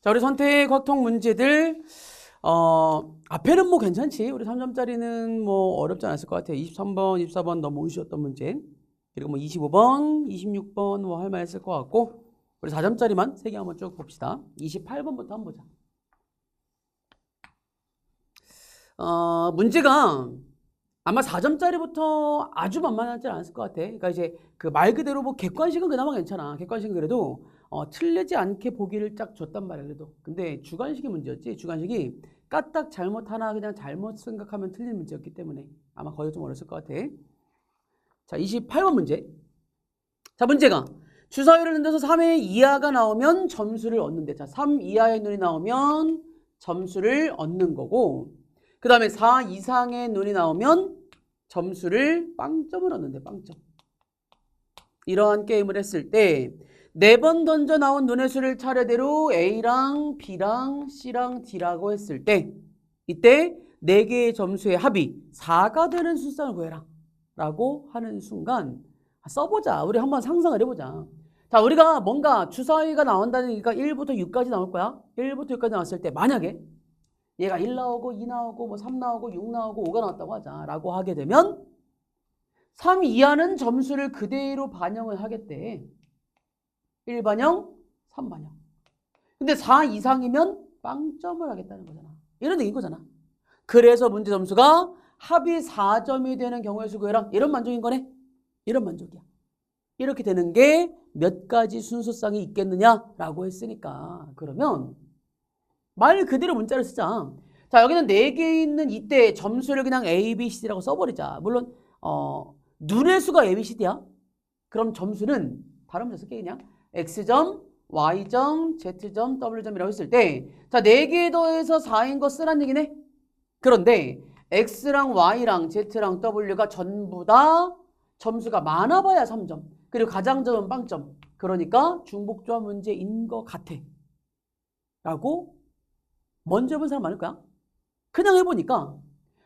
자, 우리 선택 확통 문제들, 앞에는 뭐 괜찮지. 우리 3점짜리는 뭐 어렵지 않았을 것 같아. 23번, 24번 너무 쉬웠던 문제. 그리고 뭐 25번, 26번 뭐 할 만했을 것 같고. 우리 4점짜리만 3개 한번 쭉 봅시다. 28번부터 한번 보자. 문제가 아마 4점짜리부터 아주 만만하지 않았을 것 같아. 그러니까 이제 그 말 그대로 뭐 객관식은 그나마 괜찮아. 객관식은 그래도 틀리지 않게 보기를 딱 줬단 말이야. 그래도. 근데 주관식이 문제였지. 주관식이 까딱 잘못 하나 그냥 잘못 생각하면 틀린 문제였기 때문에 아마 거의 좀 어렸을 것 같아. 자, 28번 문제. 자, 문제가 주사위를 흔들어서 3의 이하가 나오면 점수를 얻는데, 자, 3 이하의 눈이 나오면 점수를 얻는 거고, 그 다음에 4 이상의 눈이 나오면 점수를 빵점을 얻는데, 빵점. 이러한 게임을 했을 때 4번 던져 나온 눈의 수를 차례대로 A랑 B랑 C랑 D라고 했을 때 이때 4개의 점수의 합이 4가 되는 수쌍을 구해라 라고 하는 순간 써보자. 우리 한번 상상을 해보자. 자, 우리가 뭔가 주사위가 나온다니까 1부터 6까지 나올 거야. 1부터 6까지 나왔을 때 만약에 얘가 1 나오고 2 나오고 뭐 3 나오고 6 나오고 5가 나왔다고 하자 라고 하게 되면 3 이하는 점수를 그대로 반영을 하겠대. 1반영, 3반영. 근데 4 이상이면 빵점을 하겠다는 거잖아. 이런 얘기인 거잖아. 그래서 문제 점수가 합이 4점이 되는 경우의 수 구해라. 이런 만족인 거네. 이런 만족이야. 이렇게 되는 게 몇 가지 순서상이 있겠느냐라고 했으니까 그러면 말 그대로 문자를 쓰자. 자, 여기는 4개 있는 이때 점수를 그냥 A, B, C라고 써버리자. 물론 눈의 수가 A, B, C야. 그럼 점수는 다른 문자 쓸게 그냥 X점, Y점, Z점, W점이라고 했을 때 자, 4개 더해서 4인 거 쓰란 얘기네. 그런데 X랑 Y랑 Z랑 W가 전부 다 점수가 많아봐야 3점. 그리고 가장점은 빵점. 그러니까 중복조합 문제인 것 같아. 라고 먼저 해본 사람 많을 거야. 그냥 해보니까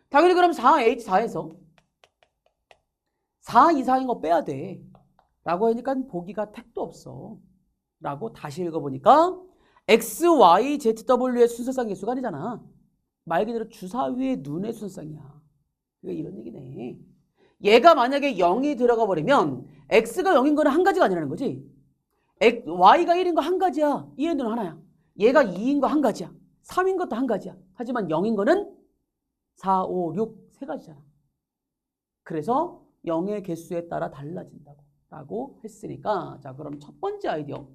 당연히 그럼 4H4에서 4 이상인 거 빼야 돼. 라고 하니까 보기가 택도 없어. 라고 다시 읽어보니까 X, Y, Z, W의 순서상 개수가 아니잖아. 말 그대로 주사위의 눈의 순서상이야. 그러니까 이런 얘기네. 얘가 만약에 0이 들어가 버리면 X가 0인 거는 한 가지가 아니라는 거지. Y가 1인 거 한 가지야. 얘의 눈은 하나야. 얘가 2인 거 한 가지야. 3인 것도 한 가지야. 하지만 0인 거는 4, 5, 6 세 가지잖아. 그래서 0의 개수에 따라 달라진다고 라고 했으니까 자, 그럼 첫 번째 아이디어.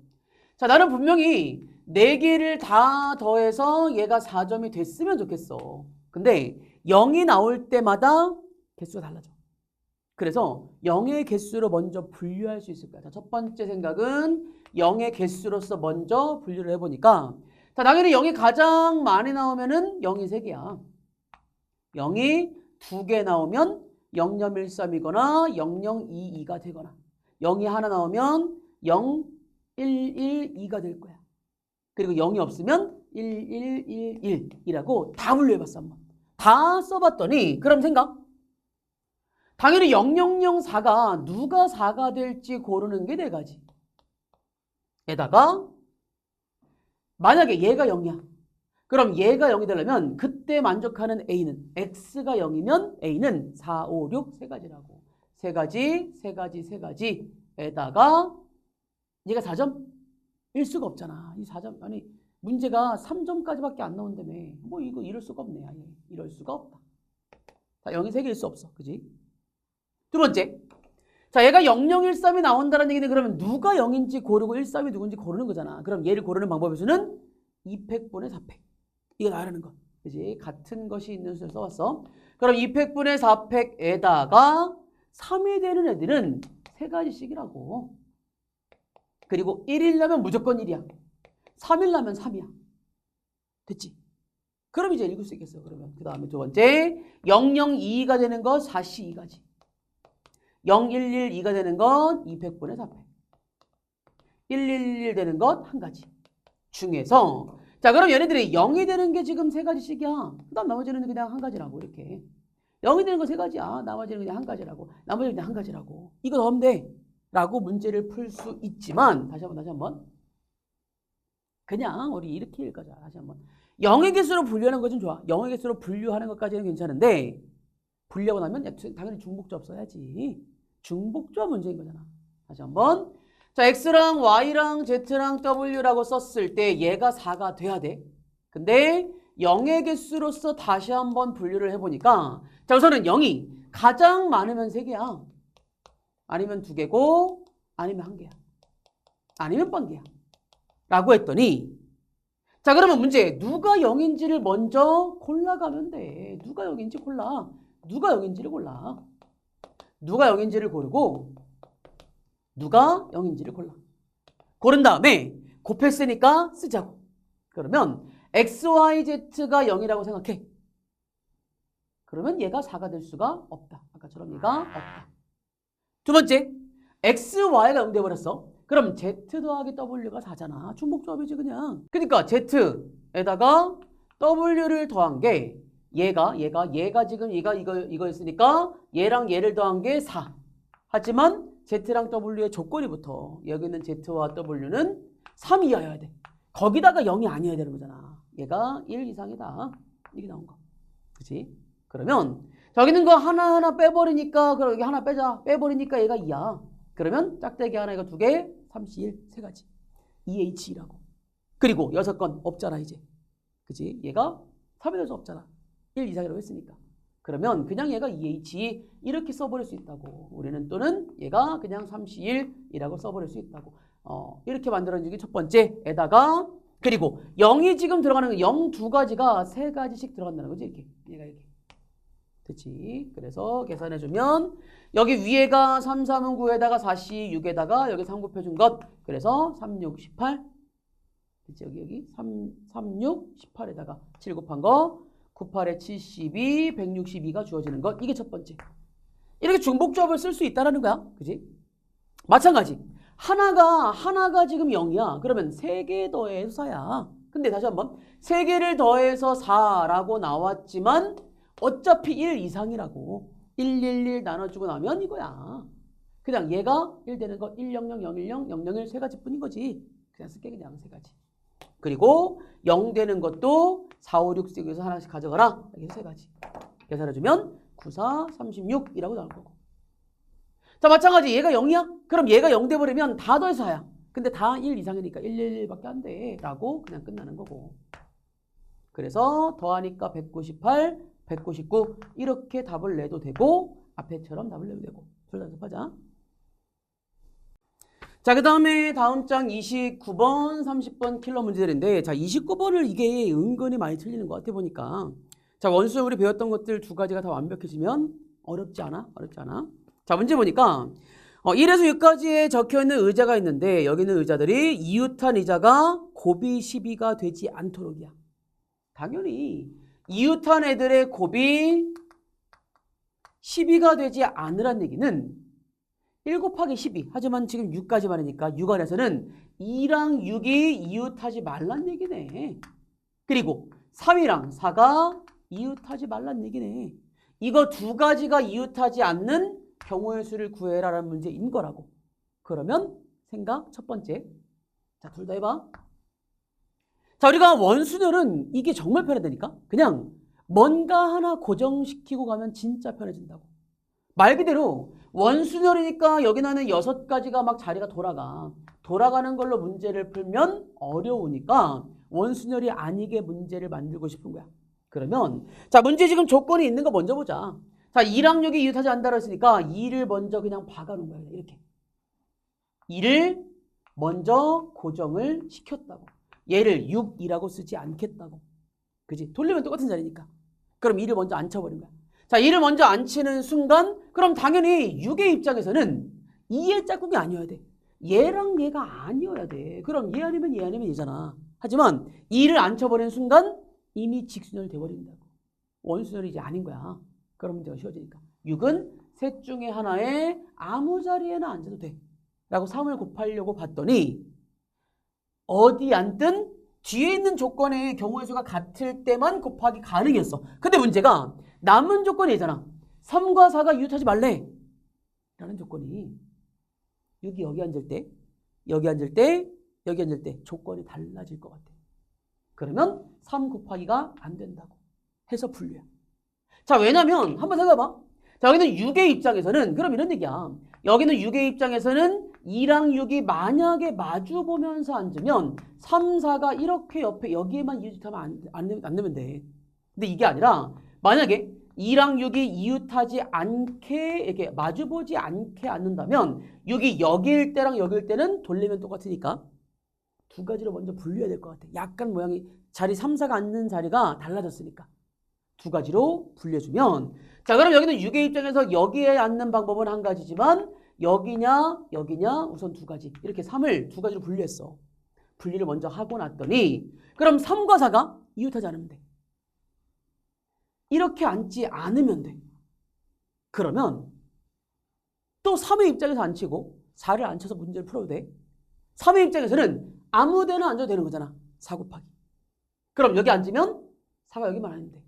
자, 나는 분명히 4개를 다 더해서 얘가 4점이 됐으면 좋겠어. 근데 0이 나올 때마다 개수가 달라져. 그래서 0의 개수로 먼저 분류할 수 있을 거야. 자, 첫 번째 생각은 0의 개수로서 먼저 분류를 해보니까 자, 당연히 0이 가장 많이 나오면은 0이 3개야. 0이 2개 나오면 0013이거나 0022가 되거나 0이 하나 나오면 0112가 될 거야. 그리고 0이 없으면 1111이라고 다 분류해봤어 한번. 다 써봤더니 그럼 생각. 당연히 0004가 누가 4가 될지 고르는 게 4가지. 에다가 만약에 얘가 0이야. 그럼 얘가 0이 되려면 그때 만족하는 A는 X가 0이면 A는 4, 5, 6 세 가지라고. 세 가지, 세 가지, 세 가지에다가 얘가 4점일 수가 없잖아. 이 4점 아니 문제가 3점까지밖에 안 나온다며. 뭐 이거 이럴 수가 없네. 아니, 이럴 수가 없다. 자, 0이 3개일 수 없어. 그지? 두 번째. 자, 얘가 0013이 나온다는 얘기는 그러면 누가 0인지 고르고 13이 누군지 고르는 거잖아. 그럼 얘를 고르는 방법의 수는 2팩분의 4팩. 이거 나라는 거. 그지? 같은 것이 있는 수를 써왔어. 그럼 2팩분의 4팩에다가 3이 되는 애들은 3가지씩이라고. 그리고 1이려면 무조건 1이야. 3이려면 3이야. 됐지? 그럼 이제 읽을 수 있겠어. 그러면 그 다음에 두 번째 002가 되는 거 4C 2가지. 0112가 되는 건 2팩분의 4팩. 1111 되는 것 1가지. 중에서 자, 그럼 얘네들이 0이 되는 게 지금 3가지씩이야. 그 다음 나머지는 그냥 1가지라고 이렇게. 0이 되는 거 3가지야. 나머지는 그냥 1가지라고. 나머지는 그냥 1가지라고. 이거 넣으면 돼. 라고 문제를 풀 수 있지만 다시 한번. 그냥 우리 이렇게 읽어자. 다시 한번. 0의 개수로 분류하는 거 좀 좋아. 0의 개수로 분류하는 것까지는 괜찮은데 분류하고 나면 당연히 중복조합 써야지. 중복조합 문제인 거잖아. 다시 한번. 자, X랑 Y랑 Z랑 W라고 썼을 때 얘가 4가 돼야 돼. 근데 0의 개수로서 다시 한번 분류를 해보니까 자, 우선은 0이 가장 많으면 3개야. 아니면 2개고 아니면 1개야. 아니면 0개야. 라고 했더니 자, 그러면 문제. 누가 0인지를 먼저 골라가면 돼. 누가 0인지 골라. 누가 0인지를 골라. 누가 0인지를 고르고 누가 0인지를 골라. 고른 다음에 곱했으니까 쓰자고. 그러면 x, y, z가 0이라고 생각해. 그러면 얘가 4가 될 수가 없다. 아까처럼 얘가 없다. 두 번째, x, y가 0 돼버렸어. 그럼 z 더하기 w가 4잖아. 중복조합이지 그냥. 그러니까 z에다가 w를 더한 게 얘가 지금 이거였으니까 얘랑 얘를 더한 게 4. 하지만 z랑 w의 조건이 붙어. 여기 있는 z와 w는 3 이하여야 돼. 거기다가 0이 아니어야 되는 거잖아. 얘가 1 이상이다. 이게 나온 거. 그치? 그러면 저기 있는 거 하나하나 빼버리니까 그럼 여기 하나 빼자. 빼버리니까 얘가 2야. 그러면 짝대기 하나 이거 2개 31 3가지. 2H라고. 그리고 6건 없잖아 이제. 그치? 얘가 3이 될 수 없잖아. 1 이상이라고 했으니까. 그러면 그냥 얘가 2H 이렇게 써버릴 수 있다고. 우리는 또는 얘가 그냥 31이라고 써버릴 수 있다고. 이렇게 만들어진 게 첫 번째에다가 그리고 0이 지금 들어가는 거 0 2가지가 3가지씩 들어간다는 거지 이렇게. 얘가 이렇게. 그치? 그래서 계산해주면 여기 위에가 3, 3은 9에다가 4, 6에다가 여기 3 곱해준 것. 그래서 3, 6, 18. 그치? 여기 3, 6, 18에다가 7 곱한 거. 9, 8에 72, 162가 주어지는 것. 이게 첫 번째. 이렇게 중복조합을 쓸 수 있다는 거야. 그치? 마찬가지. 하나가 지금 0이야. 그러면 3개 더해서 4야. 근데 다시 한번 3개를 더해서 4라고 나왔지만 어차피 1 이상이라고. 111 나눠주고 나면 이거야. 그냥 얘가 1 되는 거 100, 010, 001 3가지 뿐인 거지. 그냥 쓸게 그냥 3가지. 그리고 0 되는 것도 4, 5, 6, 6에서 하나씩 가져가라. 이렇게 3가지. 계산해주면 9, 4, 36이라고 나올 거고. 자, 마찬가지 얘가 0이야? 그럼 얘가 0 돼버리면 다 더해서 4야. 근데 다 1 이상이니까 111밖에 안 돼. 라고 그냥 끝나는 거고. 그래서 더하니까 198, 199 이렇게 답을 내도 되고 앞에처럼 답을 내도 되고. 둘 다 연습하자. 자, 그 다음에 다음 장 29번, 30번 킬러 문제들인데 자, 29번을 이게 은근히 많이 틀리는 것 같아 보니까 자, 원수 우리 배웠던 것들 2가지가 다 완벽해지면 어렵지 않아? 어렵지 않아? 자, 문제 보니까 1에서 6까지에 적혀있는 의자가 있는데 여기 있는 의자들이 이웃한 의자가 곱이 12가 되지 않도록이야. 당연히 이웃한 애들의 곱이 12가 되지 않으란 얘기는 1 곱하기 12. 하지만 지금 6까지 말이니까 6 안에서는 2랑 6이 이웃하지 말란 얘기네. 그리고 3이랑 4가 이웃하지 말란 얘기네. 이거 2가지가 이웃하지 않는 경우의 수를 구해라라는 문제인 거라고. 그러면 생각 첫 번째. 자, 둘 다 해봐. 자, 우리가 원순열은 이게 정말 편하다니까. 그냥 뭔가 하나 고정시키고 가면 진짜 편해진다고. 말 그대로 원순열이니까 여기 나는 6가지가 막 자리가 돌아가. 돌아가는 걸로 문제를 풀면 어려우니까 원순열이 아니게 문제를 만들고 싶은 거야. 그러면 자, 문제 지금 조건이 있는 거 먼저 보자. 자, 2랑 6이 이웃하지 않다고 했으니까 2를 먼저 그냥 박아놓은 거야. 이렇게. 2를 먼저 고정을 시켰다고. 얘를 6이라고 쓰지 않겠다고. 그지? 돌리면 똑같은 자리니까. 그럼 2를 먼저 앉혀버린 거야. 자, 2를 먼저 앉히는 순간 그럼 당연히 6의 입장에서는 2의 짝꿍이 아니어야 돼. 얘랑 얘가 아니어야 돼. 그럼 얘 아니면 얘 아니면 얘잖아. 하지만 2를 앉혀버리는 순간 이미 직순열이 돼버린다고. 원순열이 이제 아닌 거야. 그럼 문제가 쉬워지니까. 6은 셋 중에 하나에 아무 자리에나 앉아도 돼. 라고 3을 곱하려고 봤더니 어디 앉든 뒤에 있는 조건의 경우의 수가 같을 때만 곱하기 가능했어. 근데 문제가 남은 조건이잖아. 3과 4가 이웃하지 말래. 라는 조건이 6이 여기 앉을 때, 여기 앉을 때, 여기 앉을 때 조건이 달라질 것 같아. 그러면 3 곱하기가 안 된다고 해서 분류야. 자, 왜냐면 한번 생각해봐. 자, 여기는 6의 입장에서는 그럼 이런 얘기야. 여기는 6의 입장에서는 2랑 6이 만약에 마주 보면서 앉으면 3, 4가 이렇게 옆에 여기에만 이웃하면 안 되면 돼. 근데 이게 아니라 만약에 2랑 6이 이웃하지 않게 이렇게 마주보지 않게 앉는다면 6이 여기일 때랑 여기일 때는 돌리면 똑같으니까 두 가지로 먼저 분류해야 될 것 같아. 약간 모양이 자리 3, 4가 앉는 자리가 달라졌으니까 두 가지로 분류해주면 자, 그럼 여기는 6의 입장에서 여기에 앉는 방법은 한 가지지만 여기냐 여기냐 우선 두 가지 이렇게 3을 두 가지로 분류했어. 분리를 먼저 하고 났더니 그럼 3과 4가 이웃하지 않으면 돼. 이렇게 앉지 않으면 돼. 그러면 또 3의 입장에서 앉히고 4를 앉혀서 문제를 풀어도 돼. 3의 입장에서는 아무 데나 앉아도 되는 거잖아. 4 곱하기. 그럼 여기 앉으면 4가 여기만 앉으면 돼.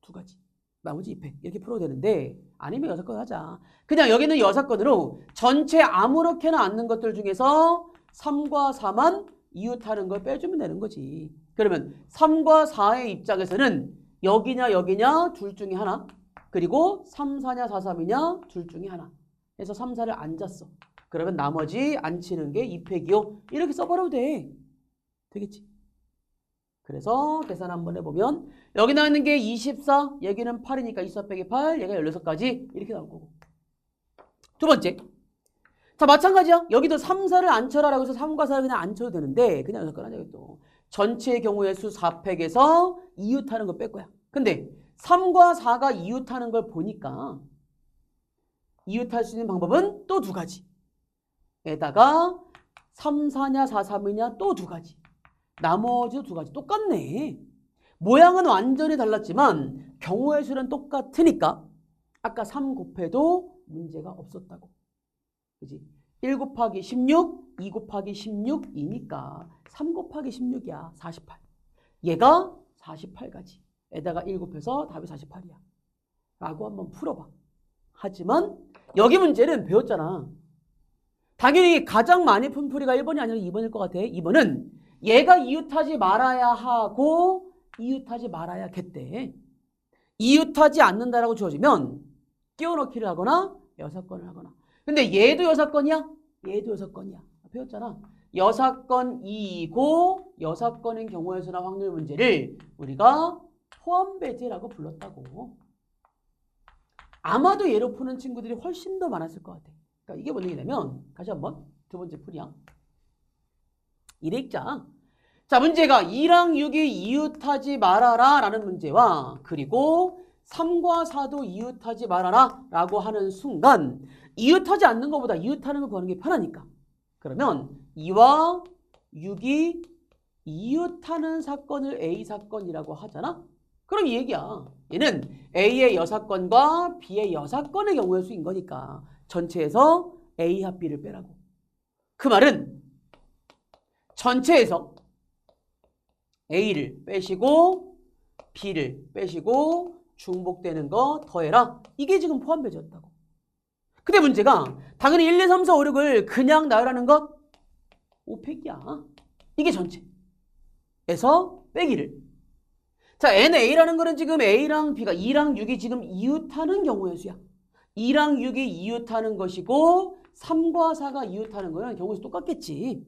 두 가지. 나머지 2패. 이렇게 풀어도 되는데 아니면 6건 하자. 그냥 여기는 6건으로 전체 아무렇게나 앉는 것들 중에서 3과 4만 이웃하는 걸 빼주면 되는 거지. 그러면 3과 4의 입장에서는 여기냐 여기냐 둘 중에 하나. 그리고 3, 4냐 4, 3이냐 둘 중에 하나. 해서 3, 4를 앉았어. 그러면 나머지 앉히는 게 2패기요. 이렇게 써버려도 돼. 되겠지? 그래서 계산 한번 해보면 여기 나와 있는 게 24, 여기는 8이니까 24 빼기 8, 얘가 16까지 이렇게 나올 거고. 두 번째. 자, 마찬가지야. 여기도 3, 4를 앉혀라 라고 해서 3과 4를 그냥 앉혀도 되는데 그냥 6건 하자. 또 전체의 경우의 수 4팩에서 이웃하는 거 뺄 거야. 근데 3과 4가 이웃하는 걸 보니까 이웃할 수 있는 방법은 또 두 가지. 에다가 3, 4냐 4, 3이냐 또 두 가지. 나머지도 두 가지. 똑같네. 모양은 완전히 달랐지만 경우의 수는 똑같으니까 아까 3 곱해도 문제가 없었다고. 그지? 1 곱하기 16, 2 곱하기 16이니까 3 곱하기 16이야. 48. 얘가 48가지. 에다가 1 곱해서 답이 48이야. 라고 한번 풀어봐. 하지만 여기 문제는 배웠잖아. 당연히 가장 많이 푼 풀이가 1번이 아니라 2번일 것 같아. 2번은 얘가 이웃하지 말아야 하고 이웃하지 말아야겠대. 이웃하지 않는다라고 주어지면 끼워넣기를 하거나 6건을 하거나. 근데 얘도 6건이야? 얘도 6건이야. 배웠잖아. 6건이고 6건인 경우의 수나 확률 문제를 우리가 포함배제라고 불렀다고. 아마도 얘로 푸는 친구들이 훨씬 더 많았을 것 같아. 그러니까 이게 뭔 얘기냐면 다시 한번 두 번째 풀이야. 이래 읽자. 자, 문제가 2랑 6이 이웃하지 말아라 라는 문제와 그리고 3과 4도 이웃하지 말아라 라고 하는 순간 이웃하지 않는 것보다 이웃하는 걸 구하는 게 편하니까. 그러면 2와 6이 이웃하는 사건을 A 사건이라고 하잖아. 그럼 이 얘기야. 얘는 A의 여사건과 B의 여사건의 경우의 수인 거니까 전체에서 A 합 B를 빼라고. 그 말은 전체에서 A를 빼시고 B를 빼시고 중복되는 거 더해라. 이게 지금 포함배제였다고. 근데 문제가 당연히 1, 2, 3, 4, 5, 6을 그냥 나열하는 것 5팩이야. 이게 전체에서 빼기를. 자, NA라는 거는 지금 A랑 B가 2랑 6이 지금 이웃하는 경우의 수야. 2랑 6이 이웃하는 것이고 3과 4가 이웃하는 거는 경우의 수 똑같겠지.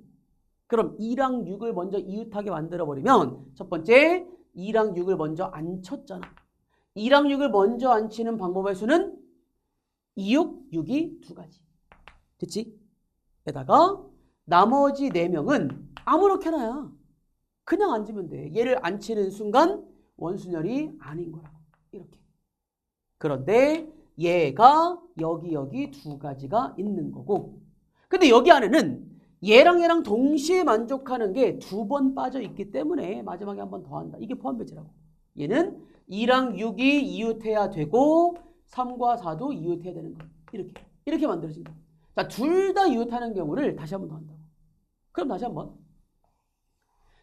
그럼 2랑 6을 먼저 이웃하게 만들어버리면 첫 번째 2랑 6을 먼저 앉혔잖아. 2랑 6을 먼저 앉히는 방법의 수는 2, 6, 6이 두 가지. 됐지? 게다가 나머지 4명은 아무렇게나야. 그냥 앉으면 돼. 얘를 앉히는 순간 원순열이 아닌 거라고. 이렇게. 그런데 얘가 여기 두 가지가 있는 거고. 근데 여기 안에는 얘랑 얘랑 동시에 만족하는 게 2번 빠져 있기 때문에 마지막에 한 번 더 한다. 이게 포함배제라고. 얘는 2랑 6이 이웃해야 되고 3과 4도 이웃해야 되는 거. 이렇게 만들어진 거. 자, 둘 다 이웃하는 경우를 다시 한 번 더 한다고. 그럼 다시 한번.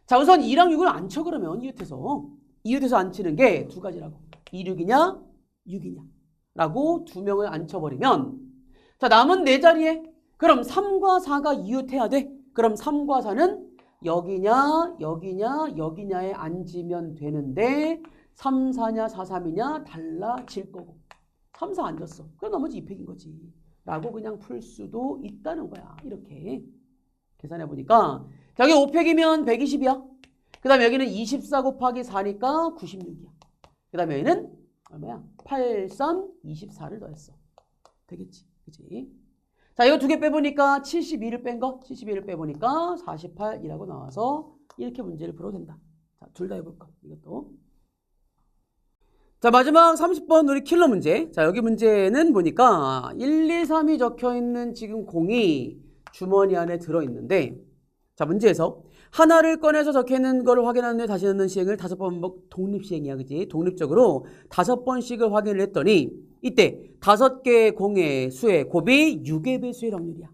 자, 우선 2랑 6을 앉혀 그러면 이웃해서 앉히는 게 두 가지라고. 2, 6이냐 6이냐 라고 2명을 앉혀버리면 자, 남은 4자리에 그럼 3과 4가 이웃해야 돼. 그럼 3과 4는 여기냐, 여기냐, 여기냐에 앉으면 되는데 3, 4냐, 4, 3이냐 달라질 거고 3, 4 앉았어. 그럼 나머지 2팩인 거지. 라고 그냥 풀 수도 있다는 거야. 이렇게 계산해 보니까 자, 여기 5팩이면 120이야. 그 다음에 여기는 24 곱하기 4니까 96이야. 그 다음에 여기는 얼마야? 8, 3, 24를 더했어. 되겠지. 그치? 자, 이거 두 개 빼보니까 72를 뺀 거, 72를 빼보니까 48이라고 나와서 이렇게 문제를 풀어도 된다. 자, 둘 다 해볼까? 이것도. 자, 마지막 30번 우리 킬러 문제. 자, 여기 문제는 보니까 1, 2, 3이 적혀있는 지금 공이 주머니 안에 들어있는데 자, 문제에서 하나를 꺼내서 적혀있는 걸 확인한 후에 다시 넣는 시행을 5번 독립시행이야. 그지? 독립적으로 5번씩을 확인을 했더니 이때 5개의 공의 수의 곱이 6의 배수일 확률이야.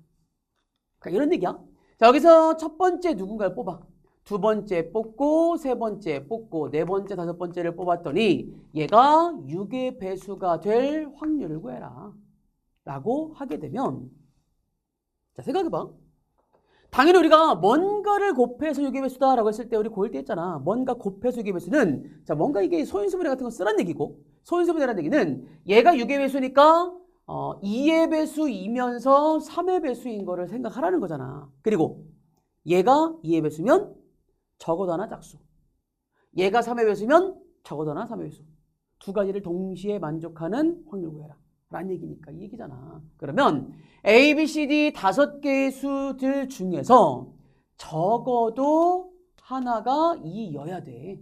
그러니까 이런 얘기야. 자, 여기서 첫 번째 누군가를 뽑아. 두 번째 뽑고 세 번째 뽑고 네 번째 다섯 번째를 뽑았더니 얘가 6의 배수가 될 확률을 구해라. 라고 하게 되면 자, 생각해봐. 당연히 우리가 뭔가를 곱해서 6의 배수다 라고 했을 때 우리 고1 때 했잖아. 뭔가 곱해서 6의 배수는 자, 뭔가 이게 소인수분해 같은 거 쓰란 얘기고 소인수분해라는 얘기는 얘가 6의 배수니까 2의 배수이면서 3의 배수인 거를 생각하라는 거잖아. 그리고 얘가 2의 배수면 적어도 하나 짝수. 얘가 3의 배수면 적어도 하나 3의 배수. 두 가지를 동시에 만족하는 확률 구해라. 라는 얘기니까 이 얘기잖아. 그러면 A, B, C, D 5개의 수들 중에서 적어도 하나가 2여야 돼.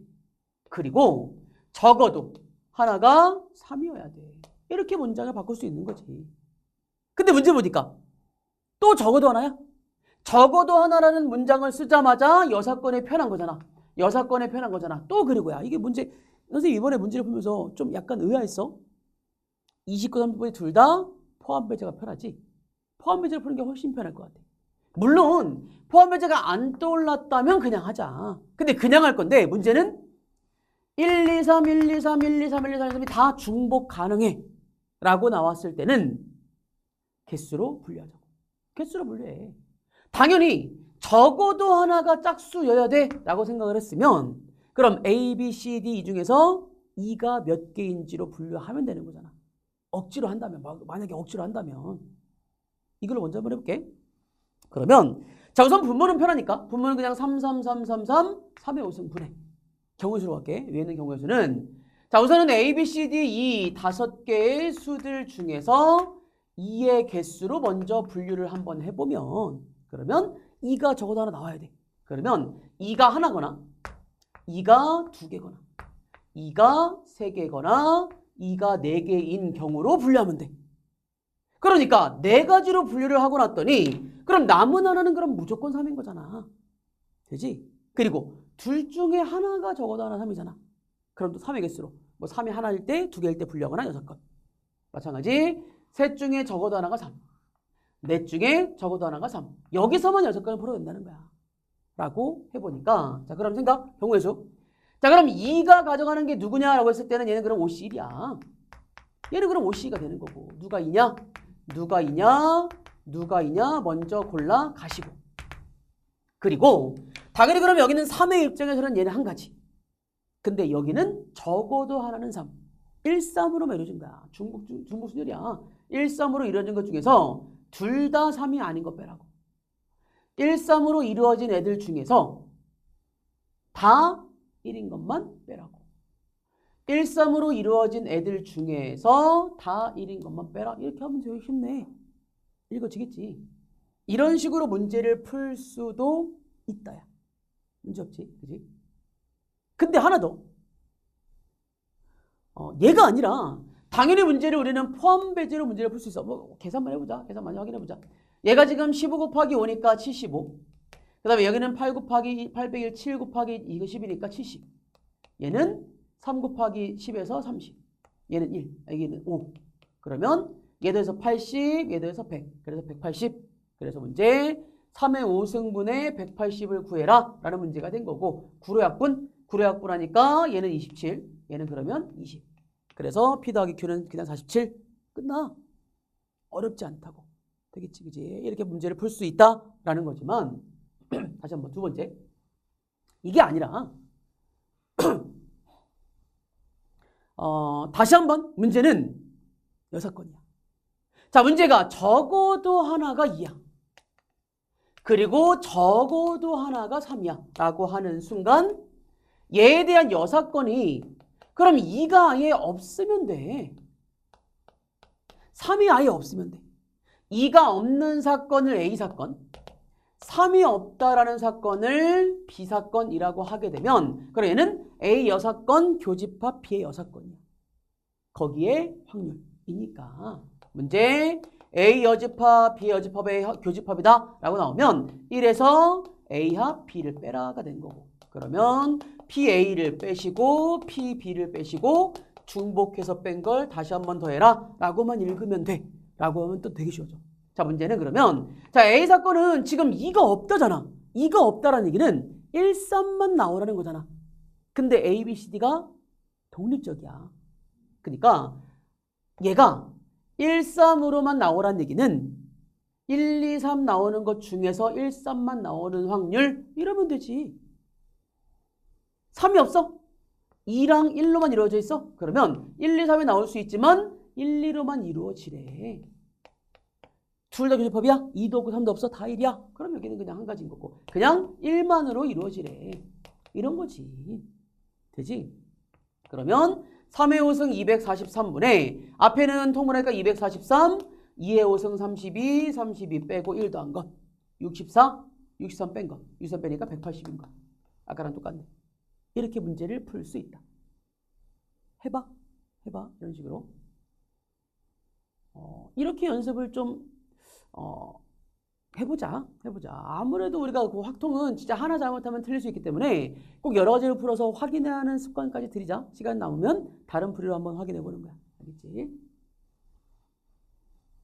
그리고 적어도 하나가 3이어야 돼. 이렇게 문장을 바꿀 수 있는 거지. 근데 문제 보니까 또 적어도 하나야? 적어도 하나라는 문장을 쓰자마자 여사건에 편한 거잖아. 여사건에 편한 거잖아. 또 그리고야. 이게 문제, 선생님 이번에 문제를 보면서 좀 약간 의아했어. 29, 30분이 둘 다 포함 배제가 편하지. 포함 배제를 푸는 게 훨씬 편할 것 같아. 물론 포함 배제가 안 떠올랐다면 그냥 하자. 근데 그냥 할 건데 문제는 1, 2, 3, 1, 2, 3, 1, 2, 3, 1, 2, 3, 1, 2, 3이 다 중복 가능해. 라고 나왔을 때는 개수로 분류하자고. 개수로 분류해. 당연히 적어도 하나가 짝수여야 돼 라고 생각을 했으면 그럼 A, B, C, D 이 중에서 2가 몇 개인지로 분류하면 되는 거잖아. 억지로 한다면, 만약에 억지로 한다면 이걸 먼저 한번 해볼게. 그러면 자, 우선 분모는 편하니까 분모는 그냥 3, 3, 3, 3, 3, 3의 5승 분해. 경우수로 갈게. 위에 있는 경우의 수는 자, 우선은 A, B, C, D 이 5개의 수들 중에서 2의 개수로 먼저 분류를 한번 해보면 그러면 2가 적어도 하나 나와야 돼. 그러면 2가 하나거나 2가 2개거나 2가 3개거나 2가 4개인 경우로 분류하면 돼. 그러니까 4가지로 분류를 하고 났더니 그럼 남은 하나는 그럼 무조건 3인 거잖아. 되지? 그리고 둘 중에 하나가 적어도 하나 3이잖아. 그럼 또 3의 개수로 뭐 3이 하나일 때 2개일 때 분류하거나 6건. 마찬가지 셋 중에 적어도 하나가 3. 넷 중에 적어도 하나가 3. 여기서만 6건을 풀어도 된다는 거야. 라고 해보니까 자, 그럼 생각 경우의 수. 자, 그럼 2가 가져가는 게 누구냐라고 했을 때는 얘는 그럼 5C1이야. 얘는 그럼 5C가 되는 거고 누가 있냐? 누가 있냐? 누가 있냐? 먼저 골라 가시고. 그리고 당연히 그럼 여기는 3의 입장에서는 얘는 한 가지. 근데 여기는 적어도 하나는 3. 1, 3으로만 이루어진 거야. 중복순열이야. 1, 3으로 이루어진 것 중에서 둘 다 3이 아닌 거 빼라고. 1, 3으로 이루어진 애들 중에서 다 1인 것만 빼라고. 1, 3으로 이루어진 애들 중에서 다 1인 것만 빼라. 이렇게 하면 되게 쉽네. 읽어지겠지. 이런 식으로 문제를 풀 수도 있다야. 문제 없지. 그지? 근데 하나 더. 얘가 아니라 당연히 문제를 우리는 포함 배제로 문제를 풀 수 있어. 뭐 계산만 해보자. 계산 많이 확인해보자. 얘가 지금 15 곱하기 5니까 75. 그 다음에 여기는 8 곱하기 801, 7 곱하기 이거 10이니까 70. 얘는 3 곱하기 10에서 30. 얘는 1. 여기는 5. 그러면 얘도에서 80, 얘도에서 100. 그래서 180. 그래서 문제 3의 5승분의 180을 구해라 라는 문제가 된 거고 구로 약분 하니까 얘는 27. 얘는 그러면 20. 그래서 P 더하기 Q는 그냥 47. 끝나. 어렵지 않다고. 되겠지, 그지? 이렇게 문제를 풀 수 있다라는 거지만 다시 한번 두 번째. 이게 아니라 다시 한번 문제는 6건이야. 자, 문제가 적어도 하나가 2야. 그리고 적어도 하나가 3이야. 라고 하는 순간 얘에 대한 6건이 그럼 2가 아예 없으면 돼. 3이 아예 없으면 돼. 2가 없는 사건을 A사건, 3이 없다라는 사건을 B사건이라고 하게 되면 그럼 얘는 A 여사건 교집합 B의 여사건이야. 거기에 확률이니까 문제 A 여집합 B의 여집합의 교집합이다 라고 나오면 1에서 A합 B를 빼라가 된 거고 그러면 PA를 빼시고 PB를 빼시고 중복해서 뺀 걸 다시 한 번 더 해라 라고만 읽으면 돼 라고 하면 또 되게 쉬워져. 자, 문제는 그러면 자 A사건은 지금 2가 없다잖아. 2가 없다라는 얘기는 1, 3만 나오라는 거잖아. 근데 A, B, C, D가 독립적이야. 그러니까 얘가 1, 3으로만 나오라는 얘기는 1, 2, 3 나오는 것 중에서 1, 3만 나오는 확률 이러면 되지. 3이 없어? 2랑 1로만 이루어져 있어? 그러면 1, 2, 3이 나올 수 있지만 1, 2로만 이루어지래. 둘 다 교집합이야? 2도 없고 3도 없어? 다 1이야? 그럼 여기는 그냥 한 가지인 거고 그냥 1만으로 이루어지래. 이런 거지. 되지? 그러면 3의 5승 243분의 앞에는 통분하니까 243, 2의 5승 32, 32 빼고 1도 한 것 64, 63 뺀 것 63 빼니까 180인 것 아까랑 똑같네. 이렇게 문제를 풀 수 있다. 해봐 이런 식으로 이렇게 연습을 좀 해보자. 아무래도 우리가 그 확통은 진짜 하나 잘못하면 틀릴 수 있기 때문에 꼭 여러 가지를 풀어서 확인하는 습관까지 들이자. 시간 남으면 다른 풀이로 한번 확인해 보는 거야. 알겠지?